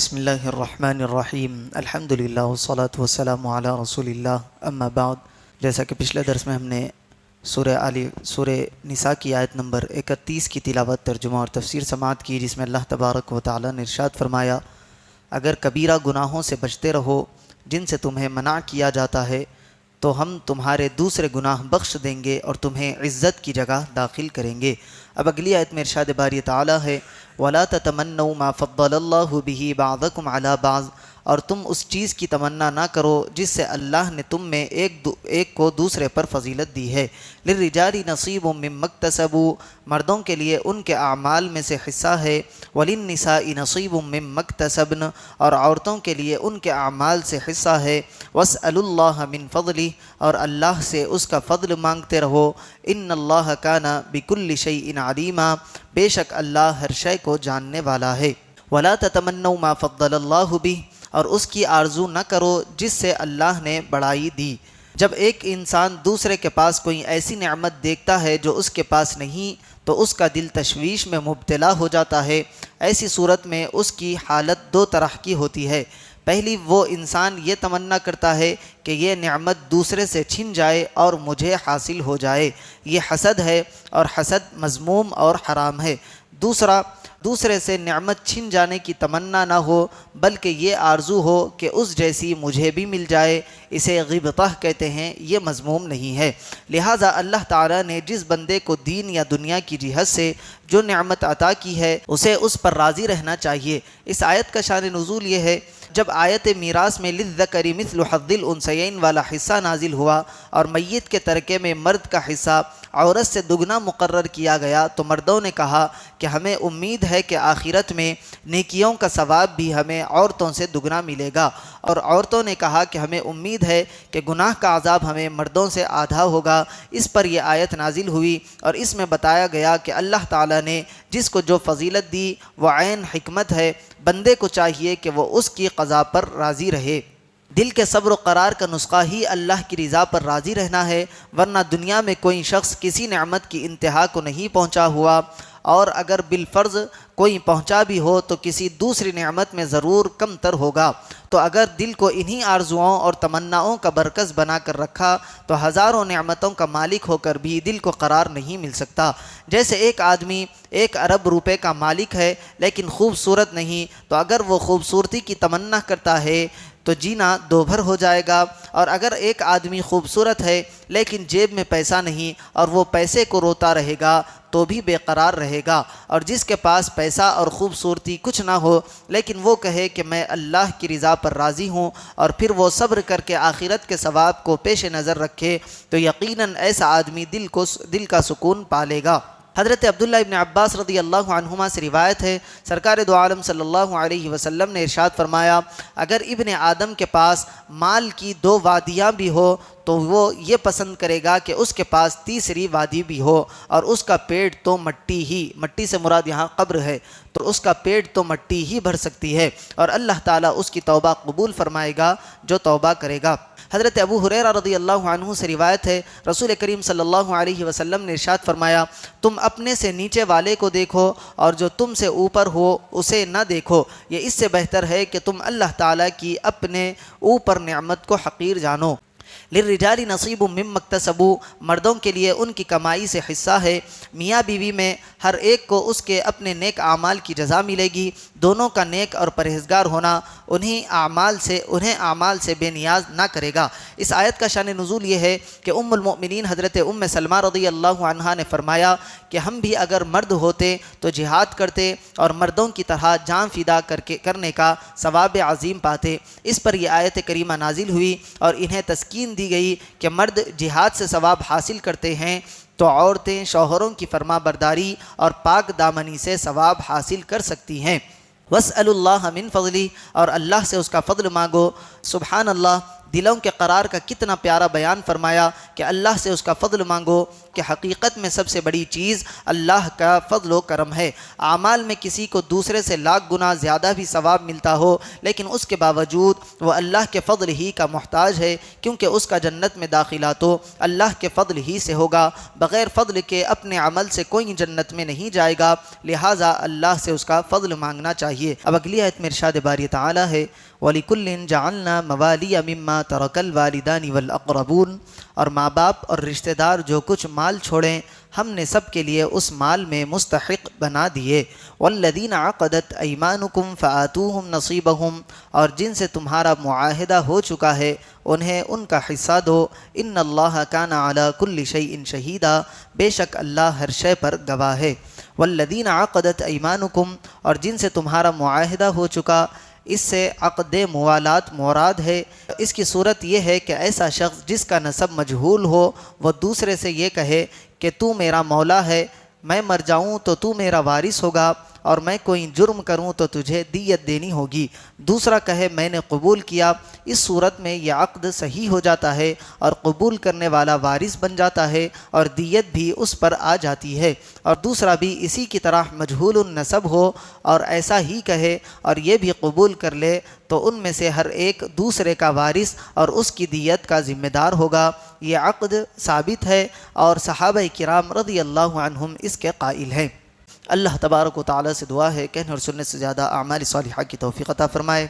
بسم اللہ الرحمن الرحیم الحمدللہ والصلاة والسلام علی رسول اللہ اما بعد۔ جیسا کہ پچھلے درس میں ہم نے سورہ نساء کی آیت نمبر 31 کی تلاوت، ترجمہ اور تفسیر سماعت کی، جس میں اللہ تبارک و تعالی نے ارشاد فرمایا، اگر کبیرہ گناہوں سے بچتے رہو جن سے تمہیں منع کیا جاتا ہے تو ہم تمہارے دوسرے گناہ بخش دیں گے اور تمہیں عزت کی جگہ داخل کریں گے۔ اب اگلی آیت میں ارشاد باری تعالی ہے، وَلَا تَتَمَنَّوْا مَا فَضَّلَ اللَّهُ بِهِ بَعْضَكُمْ عَلَى بَعْضٍ، اور تم اس چیز کی تمنا نہ کرو جس سے اللہ نے تم میں ایک کو دوسرے پر فضیلت دی ہے۔ لِلرِّجَالِ نَصِيبٌ مِّمَّا اكْتَسَبُوا، مردوں کے لیے ان کے اعمال میں سے حصہ ہے، وَلِلنِّسَاءِ نَصِيبٌ مِّمَّا اكْتَسَبْنَ، اور عورتوں کے لیے ان کے اعمال سے حصہ ہے، وَاسْأَلُوا اللَّهَ مِن فَضْلِهِ، اور اللہ سے اس کا فضل مانگتے رہو، إِنَّ اللَّهَ كَانَ بِكُلِّ شَيْءٍ عَلِيمًا، بے شک اللہ ہر شے کو جاننے والا ہے۔ وَلَا تَتَمَنَّوْا مَا فَضَّلَ اللَّهُ بِهِ، اور اس کی آرزو نہ کرو جس سے اللہ نے بڑائی دی۔ جب ایک انسان دوسرے کے پاس کوئی ایسی نعمت دیکھتا ہے جو اس کے پاس نہیں تو اس کا دل تشویش میں مبتلا ہو جاتا ہے۔ ایسی صورت میں اس کی حالت دو طرح کی ہوتی ہے۔ پہلی، وہ انسان یہ تمنا کرتا ہے کہ یہ نعمت دوسرے سے چھن جائے اور مجھے حاصل ہو جائے، یہ حسد ہے اور حسد مذموم اور حرام ہے۔ دوسرے سے نعمت چھن جانے کی تمنا نہ ہو بلکہ یہ آرزو ہو کہ اس جیسی مجھے بھی مل جائے، اسے غبطہ کہتے ہیں، یہ مذموم نہیں ہے۔ لہٰذا اللہ تعالیٰ نے جس بندے کو دین یا دنیا کی جہت سے جو نعمت عطا کی ہے اسے اس پر راضی رہنا چاہیے۔ اس آیت کا شان نزول یہ ہے، جب آیت میراث میں للذکر مثل حظ الانثیین والا حصہ نازل ہوا اور میت کے ترکے میں مرد کا حصہ عورت سے دگنا مقرر کیا گیا تو مردوں نے کہا کہ ہمیں امید ہے کہ آخرت میں نیکیوں کا ثواب بھی ہمیں عورتوں سے دگنا ملے گا، اور عورتوں نے کہا کہ ہمیں امید ہے کہ گناہ کا عذاب ہمیں مردوں سے آدھا ہوگا۔ اس پر یہ آیت نازل ہوئی اور اس میں بتایا گیا کہ اللہ تعالیٰ نے جس کو جو فضیلت دی وہ عین حکمت ہے، بندے کو چاہیے کہ وہ اس کی قضا پر راضی رہے۔ دل کے صبر و قرار کا نسخہ ہی اللہ کی رضا پر راضی رہنا ہے، ورنہ دنیا میں کوئی شخص کسی نعمت کی انتہا کو نہیں پہنچا ہوا، اور اگر بالفرض کوئی پہنچا بھی ہو تو کسی دوسری نعمت میں ضرور کم تر ہوگا۔ تو اگر دل کو انہی آرزوؤں اور تمناؤں کا برکس بنا کر رکھا تو ہزاروں نعمتوں کا مالک ہو کر بھی دل کو قرار نہیں مل سکتا۔ جیسے ایک آدمی 1 ارب روپے کا مالک ہے لیکن خوبصورت نہیں، تو اگر وہ خوبصورتی کی تمنا کرتا ہے تو جینا دوبھر ہو جائے گا، اور اگر ایک آدمی خوبصورت ہے لیکن جیب میں پیسہ نہیں اور وہ پیسے کو روتا رہے گا تو بھی بے قرار رہے گا۔ اور جس کے پاس پیسہ اور خوبصورتی کچھ نہ ہو لیکن وہ کہے کہ میں اللہ کی رضا پر راضی ہوں، اور پھر وہ صبر کر کے آخرت کے ثواب کو پیش نظر رکھے تو یقیناً ایسا آدمی دل کا سکون پالے گا۔ حضرت عبداللہ ابن عباس رضی اللہ عنہما سے روایت ہے، سرکار دو عالم صلی اللہ علیہ وسلم نے ارشاد فرمایا، اگر ابن آدم کے پاس مال کی 2 وادیاں بھی ہو تو وہ یہ پسند کرے گا کہ اس کے پاس تیسری وادی بھی ہو، اور اس کا پیٹ تو مٹی سے مراد یہاں قبر ہے، تو اس کا پیٹ تو مٹی ہی بھر سکتی ہے، اور اللہ تعالیٰ اس کی توبہ قبول فرمائے گا جو توبہ کرے گا۔ حضرت ابو ہریرہ رضی اللہ عنہ سے روایت ہے، رسول کریم صلی اللہ علیہ وسلم نے ارشاد فرمایا، تم اپنے سے نیچے والے کو دیکھو اور جو تم سے اوپر ہو اسے نہ دیکھو، یہ اس سے بہتر ہے کہ تم اللہ تعالیٰ کی اپنے اوپر نعمت کو حقیر جانو۔ للرجال نصیب مما اکتسبوا، مردوں کے لیے ان کی کمائی سے حصہ ہے۔ میاں بیوی میں ہر ایک کو اس کے اپنے نیک اعمال کی جزا ملے گی۔ دونوں کا نیک اور پرہیزگار ہونا انہیں اعمال سے بے نیاز نہ کرے گا۔ اس آیت کا شان نزول یہ ہے کہ ام المؤمنین حضرت ام سلمہ رضی اللہ عنہا نے فرمایا کہ ہم بھی اگر مرد ہوتے تو جہاد کرتے اور مردوں کی طرح جان فدا کرنے کا ثواب عظیم پاتے۔ اس پر یہ آیت کریمہ نازل ہوئی اور انہیں تسکین دی گئی کہ مرد جہاد سے ثواب حاصل کرتے ہیں تو عورتیں شوہروں کی فرما برداری اور پاک دامنی سے ثواب حاصل کر سکتی ہیں۔ وَاسْأَلُوا اللَّهَ مِن فَضْلِهِ، اور اللہ سے اس کا فضل مانگو۔ سبحان اللہ، دلوں کے قرار کا کتنا پیارا بیان فرمایا کہ اللہ سے اس کا فضل مانگو، کہ حقیقت میں سب سے بڑی چیز اللہ کا فضل و کرم ہے۔ اعمال میں کسی کو دوسرے سے لاکھ گنا زیادہ بھی ثواب ملتا ہو، لیکن اس کے باوجود وہ اللہ کے فضل ہی کا محتاج ہے، کیونکہ اس کا جنت میں داخلہ تو اللہ کے فضل ہی سے ہوگا، بغیر فضل کے اپنے عمل سے کوئی جنت میں نہیں جائے گا، لہٰذا اللہ سے اس کا فضل مانگنا چاہیے۔ اب اگلی آیت میں ارشاد باری تعالی ہے وَلِكُلٍّ جَعَلْنَا مَوَالِيَ مِمَّا تَرَكَ الْوَالِدَانِ وَالْأَقْرَبُونَ، اور ماں باپ اور رشتہ دار جو کچھ مال چھوڑیں ہم نے سب کے لیے اس مال میں مستحق بنا دیے۔ وَالَّذِينَ عَقَدَتْ أَيْمَانُكُمْ فَآتُوهُمْ نَصِيبَهُمْ، اور جن سے تمہارا معاہدہ ہو چکا ہے انہیں ان کا حصہ دو۔ إِنَّ اللَّهَ كَانَ عَلَى كُلِّ شَيْءٍ شَهِيدًا، بے شک اللہ ہر شے پر گواہ ہے۔ وَالَّذِينَ عَقَدَتْ أَيْمَانُكُمْ، اور جن سے تمہارا معاہدہ ہو چکا، اس سے عقد موالات مراد ہے۔ اس کی صورت یہ ہے کہ ایسا شخص جس کا نسب مجہول ہو وہ دوسرے سے یہ کہے کہ تو میرا مولا ہے، میں مر جاؤں تو تو میرا وارث ہوگا، اور میں کوئی جرم کروں تو تجھے دیت دینی ہوگی۔ دوسرا کہے میں نے قبول کیا، اس صورت میں یہ عقد صحیح ہو جاتا ہے اور قبول کرنے والا وارث بن جاتا ہے اور دیت بھی اس پر آ جاتی ہے۔ اور دوسرا بھی اسی کی طرح مجہول النسب ہو اور ایسا ہی کہے اور یہ بھی قبول کر لے، تو ان میں سے ہر ایک دوسرے کا وارث اور اس کی دیت کا ذمہ دار ہوگا۔ یہ عقد ثابت ہے اور صحابہ کرام رضی اللہ عنہم اس کے قائل ہیں۔ اللہ تبارک و تعالی سے دعا ہے کہنے اور سننے سے زیادہ اعمال صالحہ کی توفیق عطا فرمائے۔